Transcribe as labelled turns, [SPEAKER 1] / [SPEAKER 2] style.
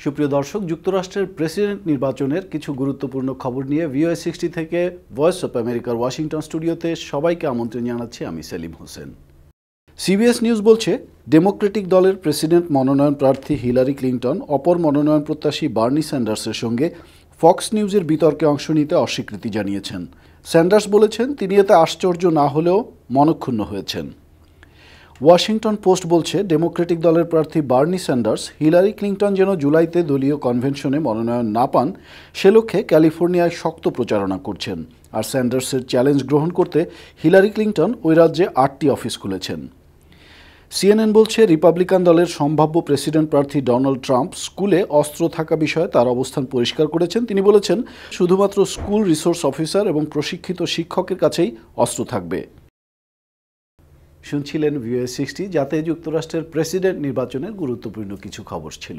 [SPEAKER 1] সুপ্রিয় দর্শক, যুক্তরাষ্ট্রের প্রেসিডেন্ট নির্বাচনের কিছু গুরুত্বপূর্ণ খবর নিয়ে VOA60 থেকে ভয়েস অফ আমেরিকার ওয়াশিংটন স্টুডিওতে সবাইকে আমন্ত্রণ জানাচ্ছি আমি সেলিম হোসেন। CBS নিউজ বলছে, ডেমোক্রেটিক দলের প্রেসিডেন্ট মনোনয়ন প্রার্থী হিলারি ক্লিন্টন অপর মনোনয়ন প্রত্যাশী বার্নি স্যান্ডার্সের সঙ্গে ফক্স নিউজের বিতর্কে অংশ নিতে অস্বীকৃতি জানিয়েছেন। স্যান্ডার্স বলেছেন তিনি এতে আশ্চর্য না হলেও মনক্ষুণ্ণ হয়েছেন। ওয়াশিংটন পোস্ট বলছে, ডেমোক্রেটিক দলের প্রার্থী বার্নি স্যান্ডার্স হিলারি ক্লিন্টন যেন জুলাইতে দলীয় কনভেনশনে মনোনয়ন না পান সে লক্ষ্যে ক্যালিফোর্নিয়ায় শক্ত প্রচারণা করছেন। আর স্যান্ডার্সের চ্যালেঞ্জ গ্রহণ করতে হিলারি ক্লিন্টন ওই রাজ্যে 8টি অফিস খুলেছেন। CNN বলছে, রিপাবলিকান দলের সম্ভাব্য প্রেসিডেন্ট প্রার্থী ডোনাল্ড ট্রাম্প স্কুলে অস্ত্র থাকা বিষয়ে তার অবস্থান পরিষ্কার করেছেন। তিনি বলেছেন, শুধুমাত্র স্কুল রিসোর্স অফিসার এবং প্রশিক্ষিত শিক্ষকের কাছেই অস্ত্র থাকবে। শুনছিলেন VOA60, যাতে যুক্তরাষ্ট্রের প্রেসিডেন্ট নির্বাচনের গুরুত্বপূর্ণ কিছু খবর ছিল।